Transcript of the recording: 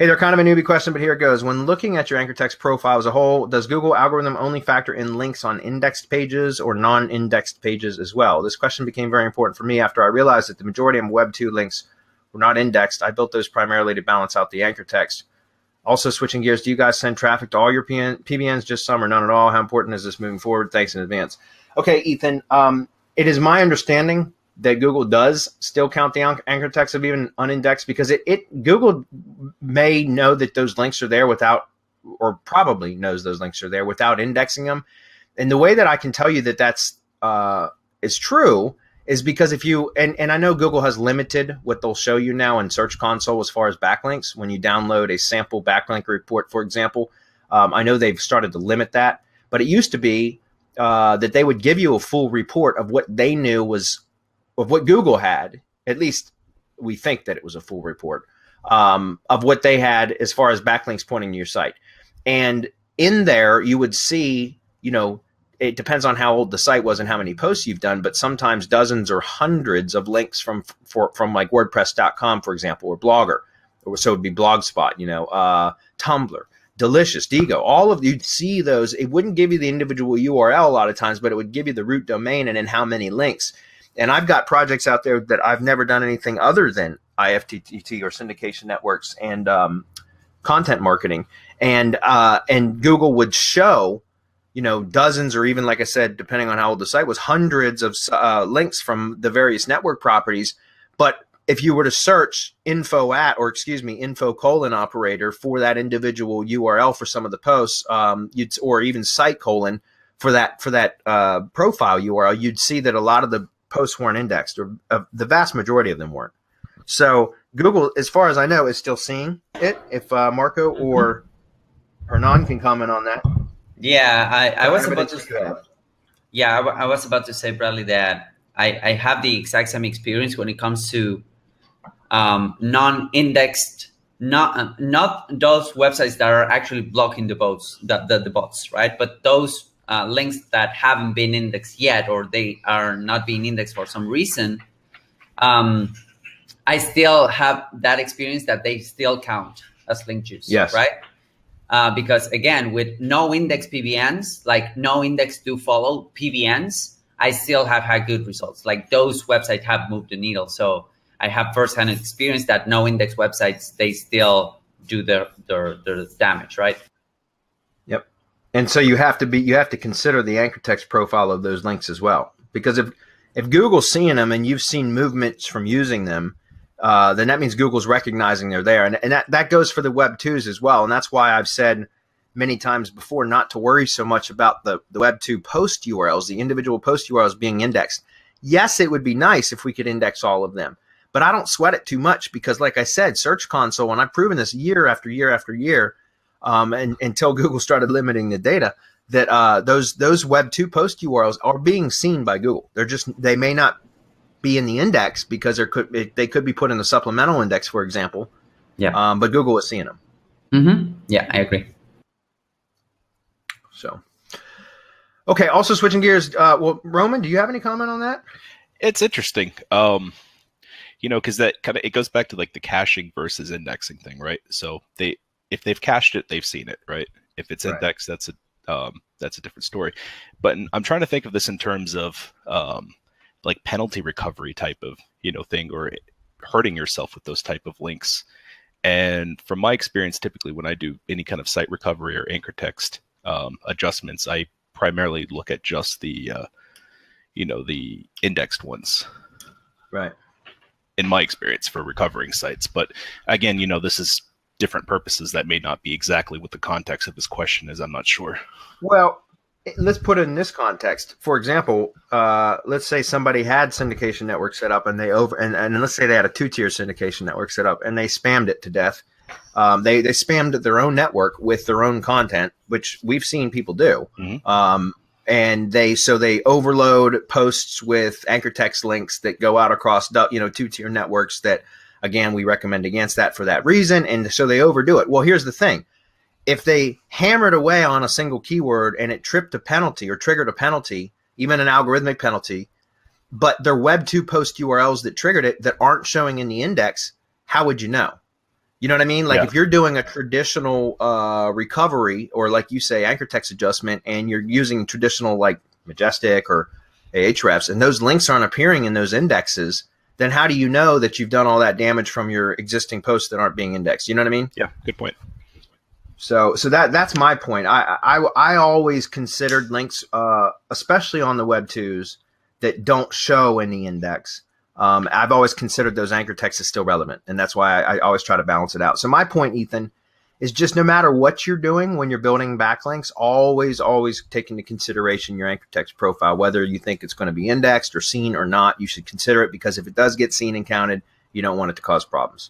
Hey, they're kind of a newbie question, but here it goes. When looking at your anchor text profile as a whole, does Google algorithm only factor in links on indexed pages or non-indexed pages as well? This question became very important for me after I realized that the majority of Web 2 links were not indexed. I built those primarily to balance out the anchor text. Also, switching gears, do you guys send traffic to all your PBNs, just some or none at all? How important is this moving forward? Thanks in advance. Okay, Ethan, it is my understanding that Google does still count the anchor text of even unindexed, because Google may know that those links are there without, or probably knows those links are there without indexing them. And the way that I can tell you that that's is true is because if you, and I know Google has limited what they'll show you now in Search Console as far as backlinks. When you download a sample backlink report, for example, I know they've started to limit that, but it used to be that they would give you a full report of what they knew was, of what Google had. At least we think that it was a full report of what they had as far as backlinks pointing to your site. And in there, you would see, it depends on how old the site was and how many posts you've done, but sometimes dozens or hundreds of links from like WordPress.com, for example, or Blogger, or so it'd be Blogspot, Tumblr, Delicious, Digo, all of you'd see those. It wouldn't give you the individual URL a lot of times, but it would give you the root domain and then how many links. And I've got projects out there that I've never done anything other than IFTTT or syndication networks and content marketing. And Google would show, dozens, or even, like I said, depending on how old the site was, hundreds of links from the various network properties. But if you were to search info :operator for that individual URL for some of the posts, or even site : for that profile URL, you'd see that a lot of the posts weren't indexed, or the vast majority of them weren't. So Google, as far as I know, is still seeing it. If Marco or Hernan can comment on that. Yeah, I was about to say. Yeah, I was about to say, Bradley, that I have the exact same experience when it comes to non-indexed, not those websites that are actually blocking the bots, the bots, right? But those links that haven't been indexed yet, or they are not being indexed for some reason, I still have that experience that they still count as link juice, yes, right? Because again, with no index PBNs, like no index do follow PBNs, I still have had good results. Like those websites have moved the needle. So I have firsthand experience that no index websites, they still do their damage, right? Yep. And so you have to consider the anchor text profile of those links as well. Because if Google's seeing them and you've seen movements from using them, then that means Google's recognizing they're there. And that goes for the Web 2s as well. And that's why I've said many times before not to worry so much about the Web 2 post URLs, the individual post URLs being indexed. Yes, it would be nice if we could index all of them, but I don't sweat it too much because, like I said, Search Console, and I've proven this year after year after year, and until Google started limiting the data, that those Web 2 post URLs are being seen by Google. They may not be in the index because they could be put in the supplemental index, for example. Yeah. But Google is seeing them. Mm-hmm. Yeah, I agree. So, okay. Also switching gears. Well, Roman, do you have any comment on that? It's interesting. Because that it goes back to like the caching versus indexing thing, right? So if they've cached it, they've seen it, right? If it's indexed, that's a different story. But I'm trying to think of this in terms of like penalty recovery type of thing, or hurting yourself with those type of links. And from my experience, typically when I do any kind of site recovery or anchor text adjustments, I primarily look at just the the indexed ones, right? In my experience for recovering sites. But again, this is different purposes that may not be exactly what the context of this question is. I'm not sure. Well, let's put it in this context. For example, let's say somebody had syndication network set up and and let's say they had a 2-tier syndication network set up and they spammed it to death. They spammed their own network with their own content, which we've seen people do. Mm-hmm. And they overload posts with anchor text links that go out across 2-tier networks that, again, we recommend against that for that reason. And so they overdo it. Well, here's the thing. If they hammered away on a single keyword and it tripped a penalty or triggered a penalty, even an algorithmic penalty, but their Web 2 post URLs that triggered it that aren't showing in the index, how would you know? You know what I mean? Like Yeah. if you're doing a traditional recovery, or like you say, anchor text adjustment, and you're using traditional like Majestic or Ahrefs, and those links aren't appearing in those indexes, then how do you know that you've done all that damage from your existing posts that aren't being indexed? You know what I mean? Yeah, good point. So that's my point. I always considered links, especially on the Web 2s, that don't show in the index. I've always considered those anchor texts as still relevant, and that's why I always try to balance it out. So my point, Ethan, is just no matter what you're doing when you're building backlinks, always take into consideration your anchor text profile, whether you think it's going to be indexed or seen or not. You should consider it, because if it does get seen and counted, you don't want it to cause problems.